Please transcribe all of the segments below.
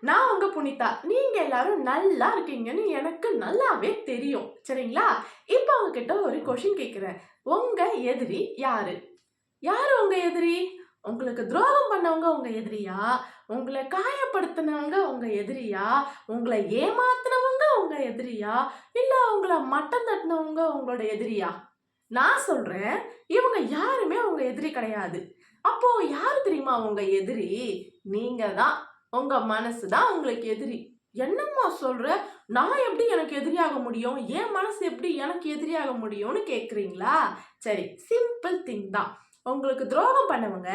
நான் உங்க புனிதா. நீங்க எல்லாரும் நல்லா இருக்கீங்கன்னு எனக்கு நல்லாவே தெரியும். சரிங்களா? இப்போ உங்ககிட்ட ஒரு கொஸ்டின் கேட்கிறேன். உங்க எதிரி யாரு? யாரு உங்க எதிரி? உங்களுக்கு துரோகம் பண்ணவங்க உங்க எதிரியா? உங்கள காயப்படுத்தினவங்க உங்க எதிரியா? உங்கள ஏமாத்துனவங்க உங்க எதிரியா? இல்ல உங்கள மட்டம் தட்டினவங்க உங்களோட எதிரியா? நான் சொல்றேன், இவங்க யாருமே உங்க எதிரி கிடையாது. அப்போ யாரு தெரியுமா உங்க எதிரி? நீங்க தான். உங்க மனசு தான் உங்களுக்கு எதிரி. என்னம்மா சொல்ற? நான் எப்படி எனக்கு எதிரியாக முடியும்? என் மனசு எப்படி எனக்கு எதிரியாக முடியும்னு கேட்குறீங்களா? சரி, சிம்பிள் திங் தான். உங்களுக்கு துரோகம் பண்ணவங்க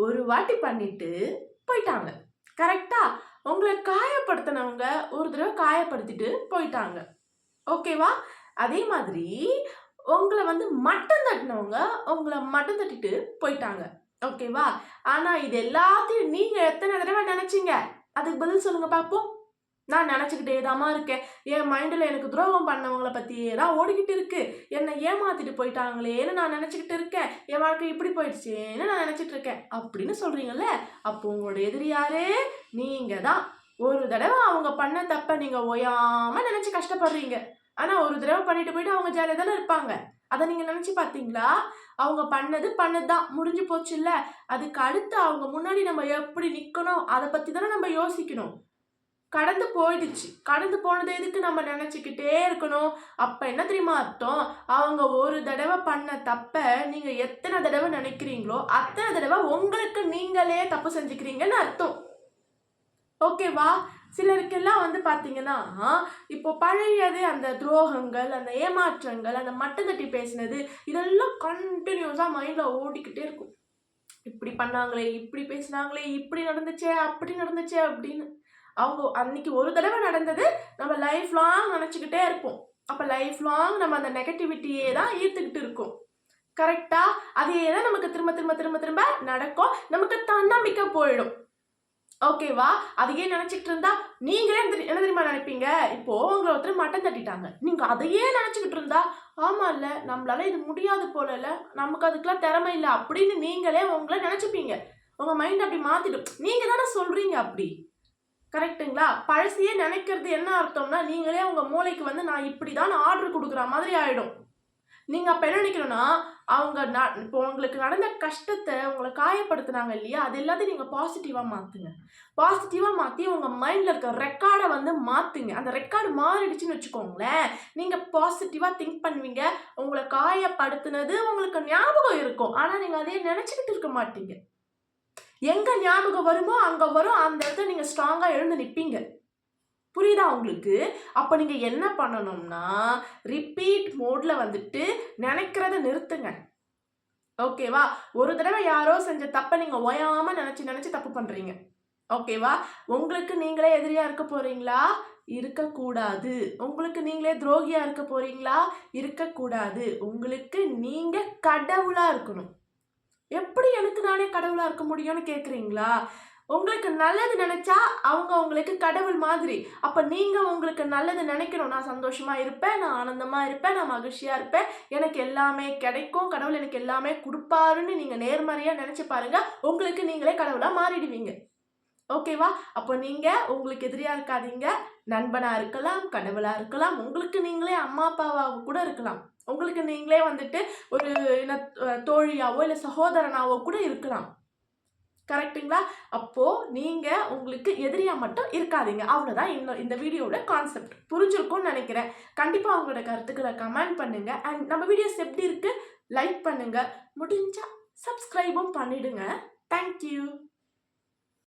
ஒரு வாட்டி பண்ணிட்டு போயிட்டாங்க. கரெக்ட்டா? உங்கள காயப்படுத்தினவங்க ஒரு தடவ காயப்படுத்திட்டு போயிட்டாங்க. ஓகேவா? அதே மாதிரி உங்கள மட்டம் தட்டினவங்க உங்கள மட்டம் தட்டிட்டு போயிட்டாங்க. ஓகேவா? ஆனா இது எல்லாத்தையும் நீங்க எத்தன தடவ நெனச்சீங்க? அதுக்கு பதில் சொல்லுங்க பாப்போம். நான் நெனச்சுக்கிட்டே தாம்மா இருக்கேன். என் மைண்டுல எனக்கு துரோகம் பண்ணவங்கள பத்தியே தான் ஓடிக்கிட்டு இருக்கு. என்ன ஏமாத்திட்டு போயிட்டாங்களேன்னு நான் நெனச்சுக்கிட்டு இருக்கேன். என் வாழ்க்கை இப்படி போயிடுச்சேன்னு நான் நெனச்சுட்டு இருக்கேன். அப்படின்னு சொல்றீங்கல்ல, அப்போ உங்களோட எதிரி யாரு? நீங்க தான். ஒரு தடவ அவங்க பண்ண தப்ப நீங்க ஓயாம நெனச்சு கஷ்டப்படுறீங்க. ஆனா ஒரு தடவ பண்ணிட்டு போயிட்டு அவங்க ஜாலியா தானே இருப்பாங்க. அத நீங்க நெனச்சு பாத்தீங்களா? அவங்க பண்ணது தான். முடிஞ்சு போச்சுல்ல. அதுக்கு அடுத்து அவங்க முன்னாடி நம்ம எப்படி நிக்கணும்? அத பத்தி தானே நம்ம யோசிக்கணும். கடந்து போயிடுச்சு. கடந்து போனத எதுக்கு நம்ம நெனச்சுக்கிட்டே இருக்கணும்? அப்ப என்ன தெரியுமா அர்த்தம்? அவங்க ஒரு தடவ பண்ண தப்ப நீங்க எத்தன தடவ நெனைக்கிறீங்களோ, அத்தன தடவ உங்களுக்கு நீங்களே தப்பு செஞ்சுக்கிறீங்கன்னு அர்த்தம். ஓகேவா? சிலருக்கெல்லாம் பார்த்தீங்கன்னா, இப்போ பழையது அந்த துரோகங்கள், அந்த ஏமாற்றங்கள், அந்த மட்டம் தட்டி பேசினது, இதெல்லாம் கன்டினியூஸா மைண்ட்ல ஓடிக்கிட்டே இருக்கும். இப்படி பண்ணாங்களே, இப்படி பேசினாங்களே, இப்படி நடந்துச்சே, அப்படி நடந்துச்சே அப்படின்னு. அவங்க அன்னைக்கு ஒரு தடவ நடந்தது நம்ம லைஃப் லாங் நெனச்சுக்கிட்டே இருப்போம். அப்ப லைஃப் லாங் நம்ம அந்த நெகட்டிவிட்டியே தான் ஈர்த்துக்கிட்டு இருக்கோம். கரெக்ட்டா? அதே தான் நமக்கு திரும்ப திரும்ப திரும்ப திரும்ப நடக்கும். நமக்கு தன்னம்பிக்கை போயிடும். ஓகேவா? அதையே நெனச்சுக்கிட்டு இருந்தா, நீங்களே என்ன தெரியுமா நெனைப்பீங்க? இப்போ உங்கள ஒருத்தர் மட்டம் தட்டிட்டாங்க. நீங்க அதையே நெனச்சுக்கிட்டு இருந்தா, ஆமால்ல, நம்மளால இது முடியாது போலல்ல, நமக்கு அதுக்கெல்லாம் திறமை இல்ல அப்படின்னு நீங்களே உங்கள நெனச்சுப்பீங்க. உங்க மைண்ட் அப்படி மாத்திடும். நீங்க தானே சொல்றீங்க அப்படி. கரெக்ட்டுங்களா? பழசையே நெனைக்கிறது என்ன அர்த்தம்னா, நீங்களே உங்க மூளைக்கு நான் இப்படிதான் ஆர்டர் குடுக்குற மாதிரி ஆயிடும். நீங்க அப்ப என்ன நினைக்கணும்னா, அவங்க இப்போ உங்களுக்கு நடந்த கஷ்டத்த உங்கள காயப்படுத்துனாங்க இல்லையா? அது எல்லாத்தையும் நீங்க பாசிட்டிவா மாத்துங்க. பாசிட்டிவா மாத்தி உங்க மைண்ட்ல இருக்க ரெக்கார்ட மாத்துங்க. அந்த ரெக்கார்ட் மாறிடுச்சுன்னு வச்சுக்கோங்களேன், நீங்க பாசிட்டிவா திங்க் பண்ணுவீங்க. உங்கள காயப்படுத்துனது உங்களுக்கு ஞாபகம் இருக்கும். ஆனா நீங்க அதையே நெனச்சுக்கிட்டு இருக்க மாட்டீங்க. எங்க ஞாபகம் வருமோ அங்க வரும். அந்த இடத்துல நீங்க ஸ்ட்ராங்கா எழுந்து நிப்பீங்க. புரியுதா உங்களுக்கு? அப்ப நீங்க என்ன பண்ணணும்னா, ரிப்பீட் மோட்ல நெனைக்கிறத நிறுத்துங்க. ஓகேவா? ஒரு தடவ யாரோ செஞ்ச தப்ப நீங்க ஓயாம நெனச்சு நெனச்சு தப்பு பண்றீங்க. ஓகேவா? உங்களுக்கு நீங்களே எதிரியா இருக்க போறீங்களா? இருக்கக்கூடாது. உங்களுக்கு நீங்களே துரோகியா இருக்க போறீங்களா? இருக்கக்கூடாது. உங்களுக்கு நீங்க கடவுளா இருக்கணும். எப்படி எனக்கு நானே கடவுளா இருக்க முடியும்னு கேட்குறீங்களா? உங்களுக்கு நல்லது நெனச்சா, அவங்க உங்களுக்கு கடவுள் மாதிரி. அப்ப நீங்க உங்களுக்கு நல்லது நெனைக்கணும். நான் சந்தோஷமா இருப்பேன், நான் ஆனந்தமா இருப்பேன், நான் மகிழ்ச்சியா இருப்பேன், எனக்கு எல்லாமே கிடைக்கும், கடவுள் எனக்கு எல்லாமே குடுப்பாருன்னு நீங்க நேர்மறையா நெனச்சு பாருங்க. உங்களுக்கு நீங்களே கடவுளா மாறிடுவீங்க. ஓகேவா? அப்போ நீங்க உங்களுக்கு எதிரியா இருக்காதீங்க. நண்பனா இருக்கலாம், கடவுளா இருக்கலாம், உங்களுக்கு நீங்களே அம்மா, அப்பாவா கூட இருக்கலாம். உங்களுக்கு நீங்களே ஒரு என்ன தோழியாவோ, இல்ல சகோதரனாவோ கூட இருக்கலாம். கரெக்ட்டுங்களா? அப்போ நீங்க உங்களுக்கு எதிரியா மட்டும் இருக்காதீங்க. அவ்வளோதான் இந்த வீடியோவோட கான்செப்ட். புரிஞ்சிருக்கும்னு நெனைக்கிறேன். கண்டிப்பா உங்களோட கருத்துக்கள கமெண்ட் பண்ணுங்க. அண்ட் நம்ம வீடியோஸ் எப்படி இருக்கு? லைக் பண்ணுங்க. முடிஞ்சா சப்ஸ்கிரைபும் பண்ணிடுங்க. Thank you.